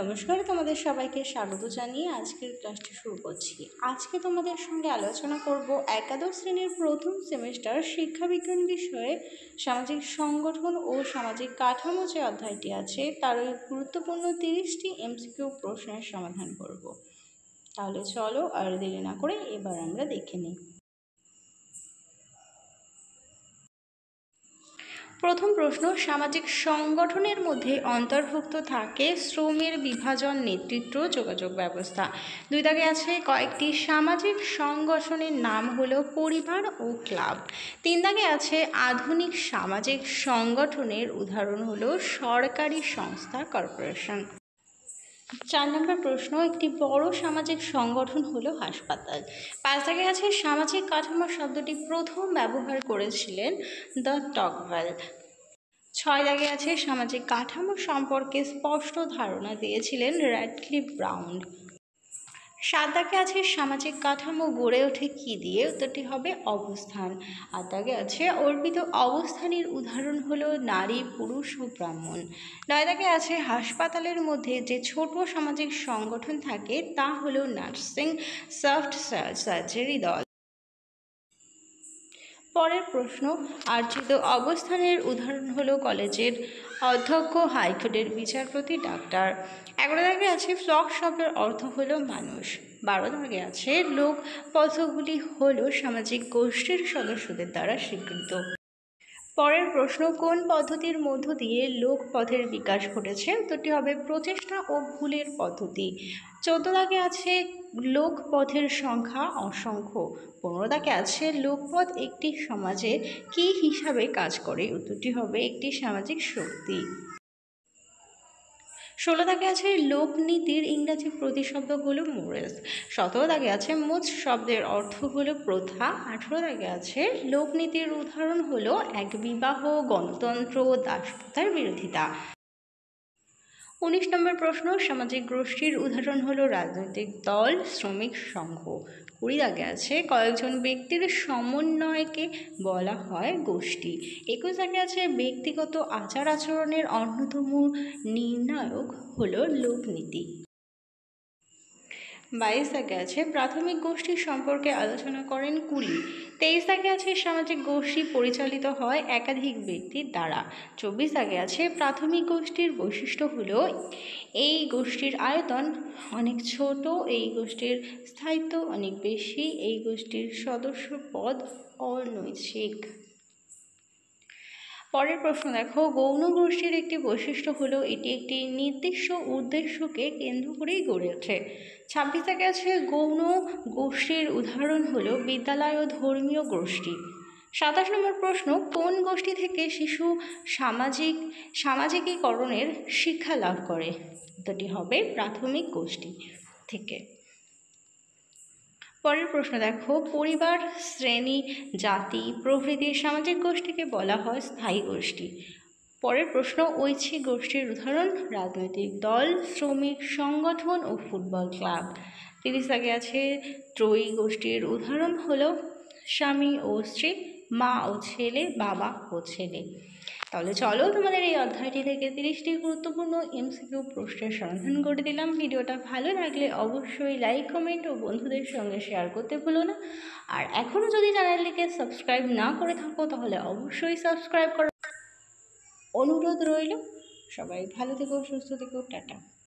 নমস্কার, তোমাদের সবাইকে স্বাগত জানিয়ে আজকের ক্লাসটি শুরু করছি। আজকে তোমাদের সঙ্গে আলোচনা করব একাদশ শ্রেণীর প্রথম সেমিস্টার শিক্ষাবিজ্ঞান বিষয়ে সামাজিক সংগঠন ও সামাজিক কাঠামো যে অধ্যায়টি আছে তার ওই গুরুত্বপূর্ণ 30টি এমসিকিউ প্রশ্নের সমাধান করব। তাহলে চলো আর দেরি না করে এবার আমরা দেখে নিই। প্রথম প্রশ্ন, সামাজিক সংগঠনের মধ্যে অন্তর্ভুক্ত থাকে শ্রমের বিভাজন, নেতৃত্ব, যোগাযোগ ব্যবস্থা। 2 দাগে আছে কয়েকটি সামাজিক সংগঠনের নাম হলো পরিবার ও ক্লাব। 3 দাগে আছে আধুনিক সামাজিক সংগঠনের উদাহরণ হলো সরকারি সংস্থা, কর্পোরেশন। 4 নম্বর প্রশ্ন, একটি বড় সামাজিক সংগঠন হলো হাসপাতাল। 5 দাগে আছে সামাজিক কাঠামো শব্দটি প্রথম ব্যবহার করেছিলেন দ্য টকভেল। 6 দাগে আছে সামাজিক কাঠামো সম্পর্কে স্পষ্ট ধারণা দিয়েছিলেন র্যাডক্লিফ ব্রাউন। 7 দাগে আছে সামাজিক কাঠামো গড়ে ওঠে কি দিয়ে, উত্তরটি হবে অবস্থান। 8 দাগে আছে অর্পিত অবস্থানের উদাহরণ হলো নারী, পুরুষ ও ব্রাহ্মণ। 9 দাগে আছে হাসপাতালের মধ্যে যে ছোট সামাজিক সংগঠন থাকে তা হলো নার্সিং, সফট সার্জারি দল। পরের প্রশ্ন, আর্জিত অবস্থানের উদাহরণ হলো কলেজের অধ্যক্ষ, হাইকোর্টের বিচারপতি, ডাক্তার। 11 দাগে আছে ফ্লক শব্দের অর্থ হলো মানুষ। 12 দাগে আছে লোক পথগুলি হলো সামাজিক গোষ্ঠীর সদস্যদের দ্বারা স্বীকৃত। পরের প্রশ্ন, কোন পদ্ধতির মধ্য দিয়ে লোক পথের বিকাশ ঘটেছে, উত্তরটি হবে প্রচেষ্টা ও ভুলের পদ্ধতি। 14 দাগে আছে লোক পথের সংখ্যা অসংখ্য। 15 দাগে আছে লোকপথ একটি সমাজে কি হিসাবে কাজ করে, উত্তরটি হবে একটি সামাজিক শক্তি। 16 দাগে আছে লোকনীতির ইংরাজি প্রতিশব্দ হলো মোরালস। 17 দাগে আছে মোচ শব্দের অর্থ হলো প্রথা। 18 দাগে আছে লোকনীতির উদাহরণ হলো এক বিবাহ, গণতন্ত্র, দাসপ্রথার বিরোধিতা। 19 নম্বর প্রশ্ন, সামাজিক গোষ্ঠীর উদাহরণ হলো রাজনৈতিক দল, শ্রমিক সংঘ। 20 দাগে আছে কয়েকজন ব্যক্তির সমন্বয়কে বলা হয় গোষ্ঠী। 21 দাগে আছে ব্যক্তিগত আচার আচরণের অন্যতম নির্ণায়ক হলো লোকনীতি। 22 দাগে আছে প্রাথমিক গোষ্ঠী সম্পর্কে আলোচনা করেন কুলি। 23 দাগে আছে সামাজিক গোষ্ঠী পরিচালিত হয় একাধিক ব্যক্তির দ্বারা। 24 দাগে আছে প্রাথমিক গোষ্ঠীর বৈশিষ্ট্য হলো এই গোষ্ঠীর আয়তন অনেক ছোট, এই গোষ্ঠীর স্থায়িত্ব অনেক বেশি, এই গোষ্ঠীর সদস্য পদ অনৈচ্ছিক। পরের প্রশ্ন দেখো, গৌণ গোষ্ঠীর একটি বৈশিষ্ট্য হলো এটি একটি নির্দিষ্ট উদ্দেশ্যকে কেন্দ্র করেই গড়ে ওঠে। 26 দাগে আছে গৌণ গোষ্ঠীর উদাহরণ হলো বিদ্যালয় ও ধর্মীয় গোষ্ঠী। 27 নম্বর প্রশ্ন, কোন গোষ্ঠী থেকে শিশু সামাজিকীকরণের শিক্ষা লাভ করে, উত্তরটি হবে প্রাথমিক গোষ্ঠী থেকে। পরের প্রশ্ন দেখো, পরিবার, শ্রেণী, জাতি প্রভৃতির সামাজিক গোষ্ঠীকে বলা হয় স্থায়ী গোষ্ঠী। পরের প্রশ্ন, ঐচ্ছিক গোষ্ঠীর উদাহরণ রাজনৈতিক দল, শ্রমিক সংগঠন ও ফুটবল ক্লাব। 30 দাগে আছে ত্রয়ী গোষ্ঠীর উদাহরণ হলো স্বামী ও স্ত্রী, মা ও ছেলে, বাবা ও ছেলে। তাহলে চলো তোমাদের এই অধ্যায়টি থেকে 30টি গুরুত্বপূর্ণ এমসিকিউ প্রশ্নের সমাধান করে দিলাম। ভিডিওটা ভালো লাগলে অবশ্যই লাইক, কমেন্ট ও বন্ধুদের সঙ্গে শেয়ার করতে ভুলো না। আর এখনও যদি চ্যানেলটিকে সাবস্ক্রাইব না করে থাকো তাহলে অবশ্যই সাবস্ক্রাইব করার অনুরোধ রইল। সবাই ভালো থেকো, সুস্থ থেকো, টাটা।